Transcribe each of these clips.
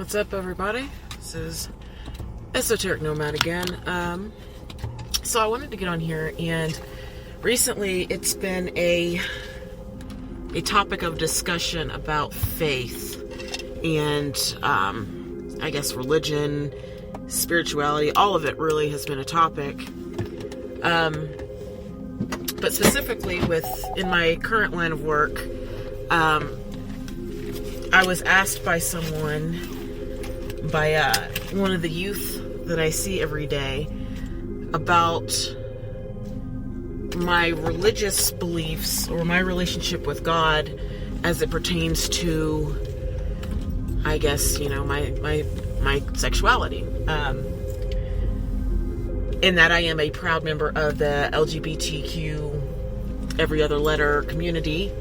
What's up, everybody? This is Esoteric Nomad again. So I wanted to get on here, and recently it's been a topic of discussion about faith and I guess religion, spirituality. All of it really has been a topic. But specifically in my current line of work, I was asked by one of the youth that I see every day about my religious beliefs or my relationship with God as it pertains to, I guess, my sexuality. In that I am a proud member of the LGBTQ every other letter community.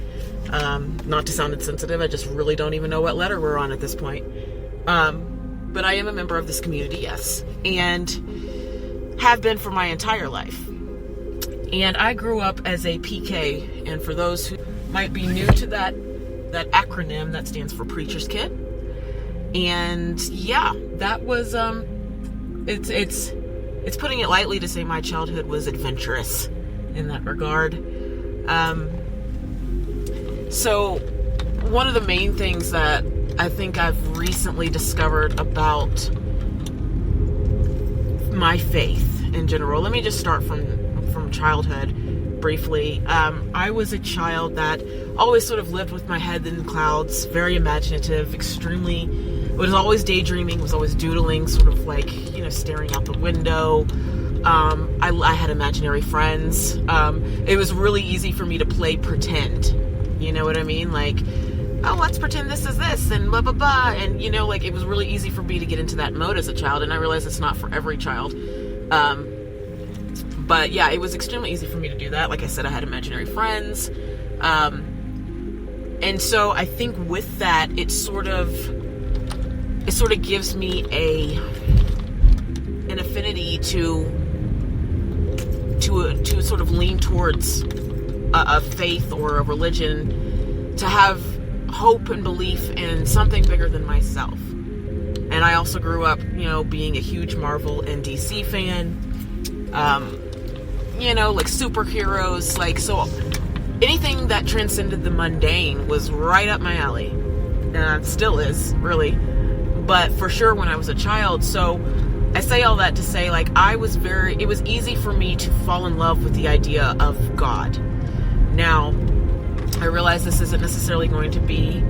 Not to sound insensitive, I just really don't even know what letter we're on at this point. But I am a member of this community, yes, and have been for my entire life. And I grew up as a PK, and for those who might be new to that acronym, that stands for Preacher's Kid. And yeah, that was it's putting it lightly to say my childhood was adventurous in that regard. So one of the main things that I think I've recently discovered about my faith in general, let me just start from childhood briefly. I was a child that always sort of lived with my head in the clouds, very imaginative, was always daydreaming, was always doodling, sort of like, staring out the window. I had imaginary friends. It was really easy for me to play pretend. You know what I mean? Like, oh, let's pretend this is this, and blah, blah, blah. And, it was really easy for me to get into that mode as a child, and I realize it's not for every child. But yeah, it was extremely easy for me to do that. Like I said, I had imaginary friends. And so I think with that, it sort of gives me an affinity to sort of lean towards a faith or a religion, to have hope and belief in something bigger than myself. And I also grew up, being a huge Marvel and DC fan, like superheroes, so anything that transcended the mundane was right up my alley, and still is, really, but for sure when I was a child. So I say all that to say, it was easy for me to fall in love with the idea of God. Now, I realize this isn't necessarily going to be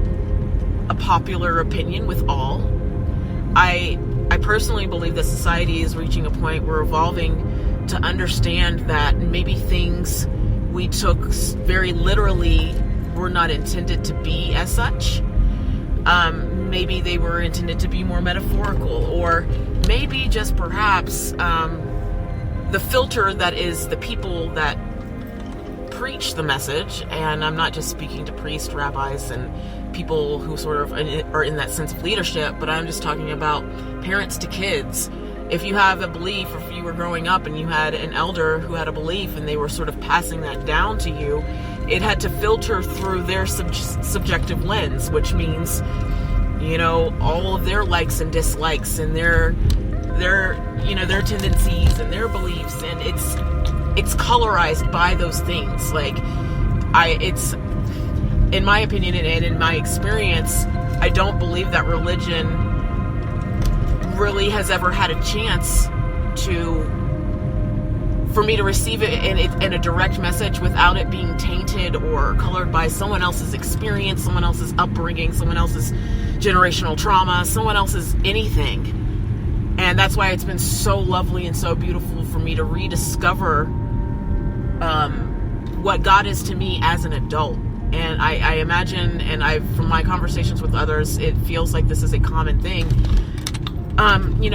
a popular opinion with all. I personally believe that society is reaching a point, we're evolving to understand that maybe things we took very literally were not intended to be as such. Maybe they were intended to be more metaphorical, or maybe just perhaps the filter that is the people that preach the message. And I'm not just speaking to priests, rabbis, and people who sort of are in that sense of leadership, but I'm just talking about parents to kids. If you have a belief, or if you were growing up and you had an elder who had a belief and they were sort of passing that down to you, it had to filter through their subjective lens, which means, all of their likes and dislikes and their tendencies and their beliefs, and it's colorized by those things. It's, in my opinion and in my experience, I don't believe that religion really has ever had a chance for me to receive it in a direct message without it being tainted or colored by someone else's experience, someone else's upbringing, someone else's generational trauma, someone else's anything. And that's why it's been so lovely and so beautiful for me to rediscover what God is to me as an adult. And I imagine, and from my conversations with others, it feels like this is a common thing.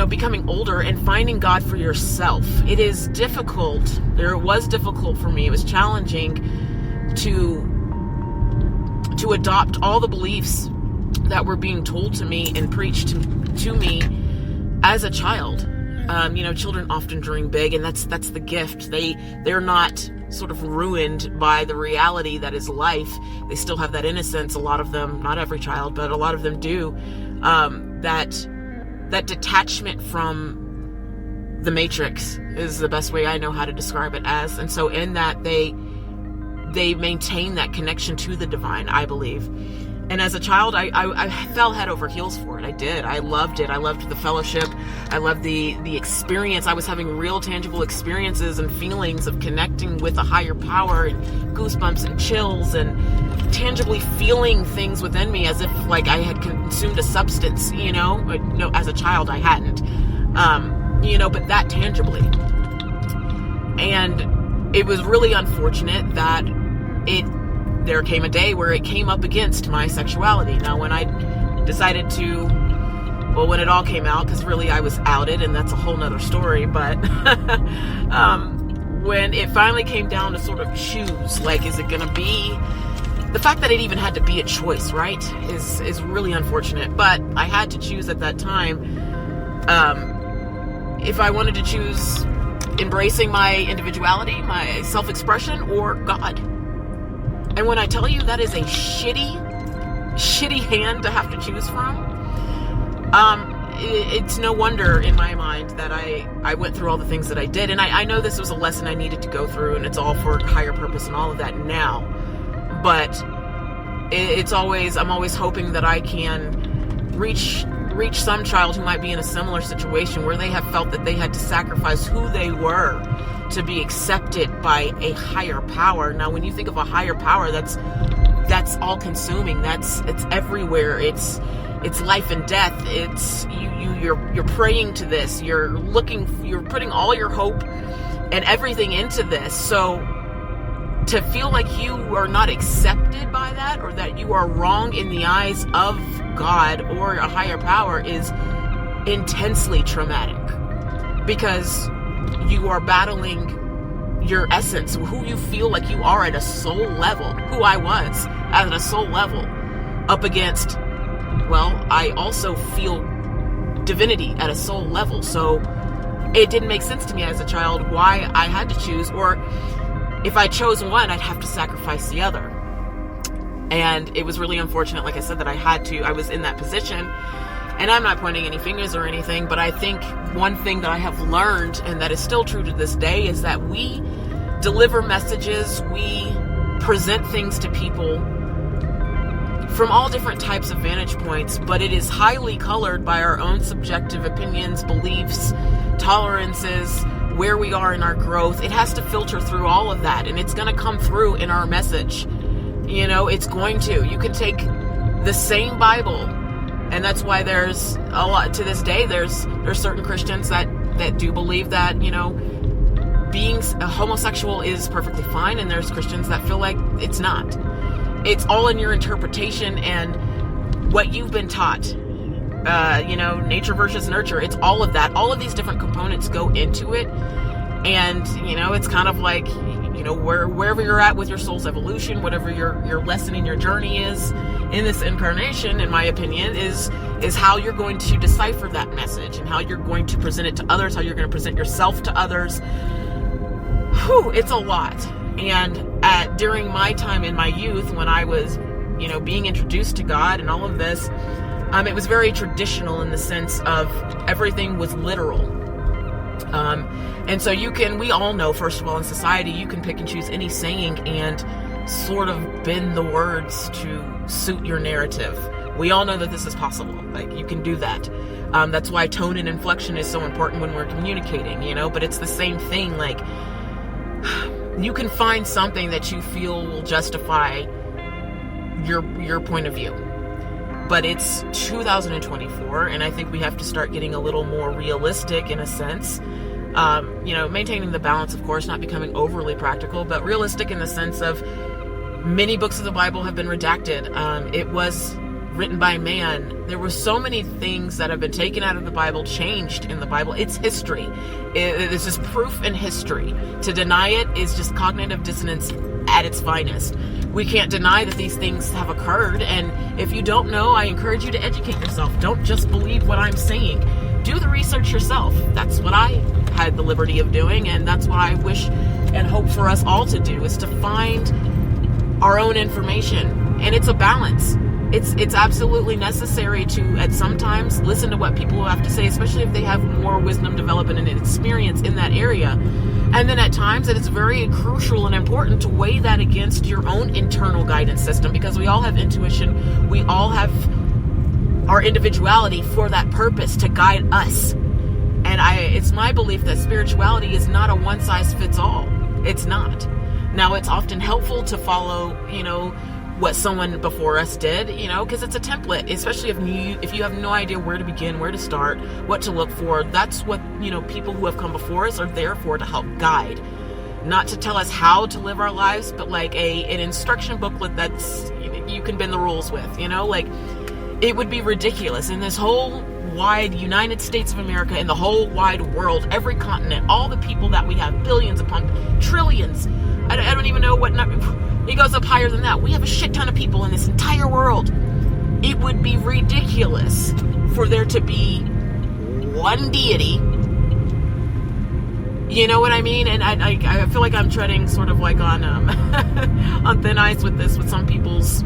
Becoming older and finding God for yourself. It is difficult. It was difficult for me. It was challenging to adopt all the beliefs that were being told to me and preached to me as a child. Children often dream big, and that's the gift. They're not sort of ruined by the reality that is life. They still have that innocence, a lot of them, not every child, but a lot of them do, that detachment from the matrix is the best way I know how to describe it as. And so in that, they maintain that connection to the divine, I believe. And as a child, I fell head over heels for it. I did. I loved it. I loved the fellowship. I loved the experience. I was having real tangible experiences and feelings of connecting with a higher power, and goosebumps and chills, and tangibly feeling things within me as if like I had consumed a substance, No, as a child I hadn't. But that tangibly. And it was really unfortunate that there came a day where it came up against my sexuality. Now, when I decided when it all came out, because really I was outed, and that's a whole nother story, but when it finally came down to sort of choose, like, is it going to be, the fact that it even had to be a choice, right, is really unfortunate. But I had to choose at that time, if I wanted to choose embracing my individuality, my self-expression, or God. And when I tell you that is a shitty hand to have to choose from, it's no wonder in my mind that I went through all the things that I did. And I know this was a lesson I needed to go through, and it's all for higher purpose and all of that now. But I'm always hoping that I can reach some child who might be in a similar situation where they have felt that they had to sacrifice who they were to be accepted by a higher power. Now, when you think of a higher power, that's all consuming. It's everywhere. It's life and death. It's you're praying to this. You're putting all your hope and everything into this. So to feel like you are not accepted by that, or that you are wrong in the eyes of God or a higher power, is intensely traumatic, because you are battling your essence, who you feel like you are at a soul level, who I was at a soul level, up against, I also feel divinity at a soul level. So it didn't make sense to me as a child why I had to choose, or if I chose one, I'd have to sacrifice the other. And it was really unfortunate, like I said, that I was in that position. And I'm not pointing any fingers or anything, but I think one thing that I have learned, and that is still true to this day, is that we deliver messages, we present things to people from all different types of vantage points, but it is highly colored by our own subjective opinions, beliefs, tolerances, where we are in our growth. It has to filter through all of that, and it's going to come through in our message. It's going to. You can take the same Bible, and that's why there's a lot, to this day, there's certain Christians that do believe that, being a homosexual is perfectly fine, and there's Christians that feel like it's not. It's all in your interpretation and what you've been taught. Nature versus nurture. It's all of that. All of these different components go into it. And, it's kind of like, wherever you're at with your soul's evolution, whatever your lesson in your journey is in this incarnation, in my opinion, is how you're going to decipher that message, and how you're going to present it to others, how you're going to present yourself to others. It's a lot. And during my time in my youth, when I was, being introduced to God and all of this, it was very traditional in the sense of everything was literal. And so we all know, first of all, in society, you can pick and choose any saying and sort of bend the words to suit your narrative. We all know that this is possible. Like, you can do that. That's why tone and inflection is so important when we're communicating, but it's the same thing. Like, you can find something that you feel will justify your point of view. But it's 2024, and I think we have to start getting a little more realistic in a sense. Maintaining the balance, of course, not becoming overly practical, but realistic in the sense of many books of the Bible have been redacted. It was written by man. There were so many things that have been taken out of the Bible, changed in the Bible. It's history. It's just proof in history. To deny it is just cognitive dissonance at its finest. We can't deny that these things have occurred, and if you don't know, I encourage you to educate yourself. Don't just believe what I'm saying. Do the research yourself. That's what I had the liberty of doing, and that's what I wish and hope for us all to do, is to find our own information. And it's a balance. It's absolutely necessary to, at some times, listen to what people have to say, especially if they have more wisdom, development, and experience in that area. And then at times it is very crucial and important to weigh that against your own internal guidance system, because we all have intuition. We all have our individuality for that purpose, to guide us. And it's my belief that spirituality is not a one-size-fits-all. It's not. Now, it's often helpful to follow, what someone before us did, because it's a template, especially if you have no idea where to begin, where to start, what to look for. That's what, people who have come before us are there for, to help guide. Not to tell us how to live our lives, but like an instruction booklet that's, you can bend the rules with, it would be ridiculous in this whole wide United States of America, in the whole wide world, every continent, all the people that we have, billions upon trillions. I don't even know what number. It goes up higher than that. We have a shit ton of people in this entire world. It would be ridiculous for there to be one deity. You know what I mean? And I feel like I'm treading sort of like on on thin ice with this, with some people's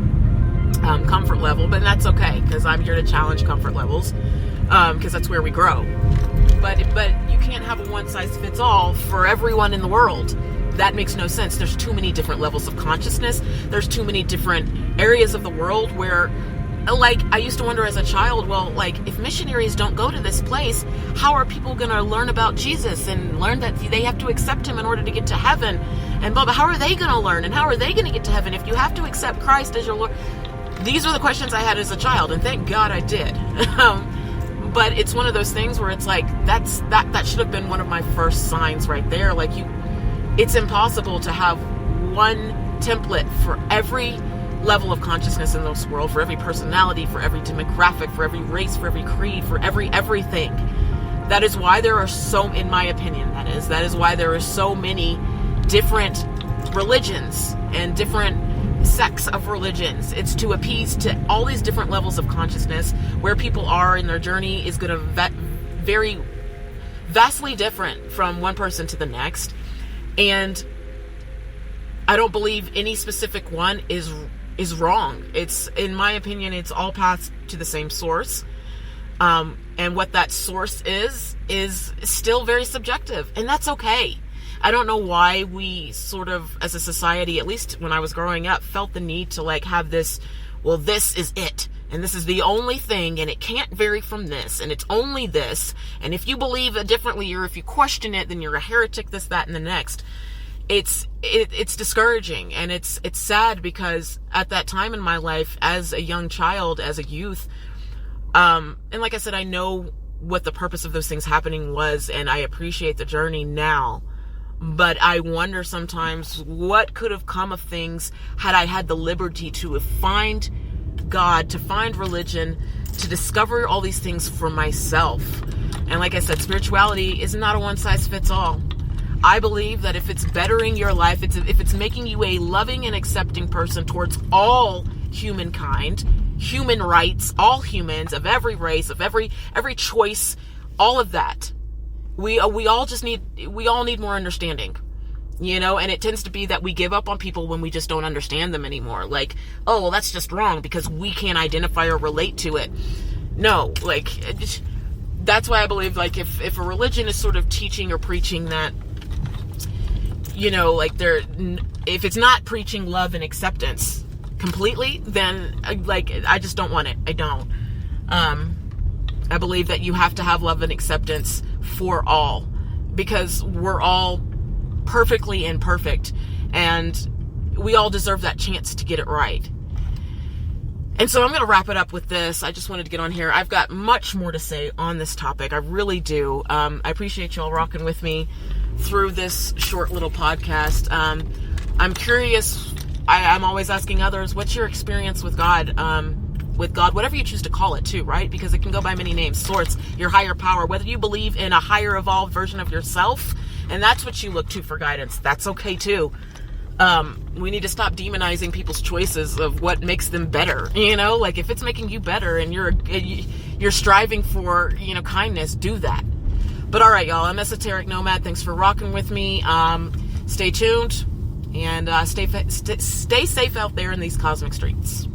comfort level, but that's okay, because I'm here to challenge comfort levels, because that's where we grow. But you can't have a one-size-fits-all for everyone in the world. That makes no sense. There's too many different levels of consciousness. There's too many different areas of the world where, I used to wonder as a child, if missionaries don't go to this place, how are people going to learn about Jesus and learn that they have to accept him in order to get to heaven? And blah, blah, how are they going to learn? And how are they going to get to heaven if you have to accept Christ as your Lord? These are the questions I had as a child, and thank God I did. But it's one of those things where it's like, that should have been one of my first signs right there. It's impossible to have one template for every level of consciousness in this world, for every personality, for every demographic, for every race, for every creed, for everything. That is why there are in my opinion, that is why there are so many different religions and different sects of religions. It's to appease to all these different levels of consciousness. Where people are in their journey is going to very vastly different from one person to the next. And I don't believe any specific one is wrong. It's, in my opinion, it's all paths to the same source. And what that source is still very subjective. And that's okay. I don't know why we sort of, as a society, at least when I was growing up, felt the need to have this, this is it. And this is the only thing, and it can't vary from this, and it's only this. And if you believe it differently, or if you question it, then you're a heretic, this, that, and the next. It's discouraging, and it's sad, because at that time in my life, as a young child, as a youth, and like I said, I know what the purpose of those things happening was, and I appreciate the journey now. But I wonder sometimes what could have come of things had I had the liberty to find God, to find religion, to discover all these things for myself. And like I said, spirituality is not a one-size-fits-all. I believe that if it's bettering your life, if it's making you a loving and accepting person towards all humankind, human rights, all humans of every race, of every choice, all of that, we all need more understanding. And it tends to be that we give up on people when we just don't understand them anymore. That's just wrong because we can't identify or relate to it. No, that's why I believe, if a religion is sort of teaching or preaching that, if it's not preaching love and acceptance completely, then, I just don't want it. I don't. I believe that you have to have love and acceptance for all, because we're all perfectly imperfect, and we all deserve that chance to get it right. And so I'm going to wrap it up with this. I just wanted to get on here. I've got much more to say on this topic. I really do. I appreciate y'all rocking with me through this short little podcast. I'm curious. I'm always asking others, what's your experience with God? Whatever you choose to call it too, right? Because it can go by many names. Source, your higher power, whether you believe in a higher evolved version of yourself, and that's what you look to for guidance. That's okay too. We need to stop demonizing people's choices of what makes them better. If it's making you better and you're striving for, kindness, do that. But all right, y'all, I'm Esoteric Nomad. Thanks for rocking with me. Stay tuned and stay safe out there in these cosmic streets.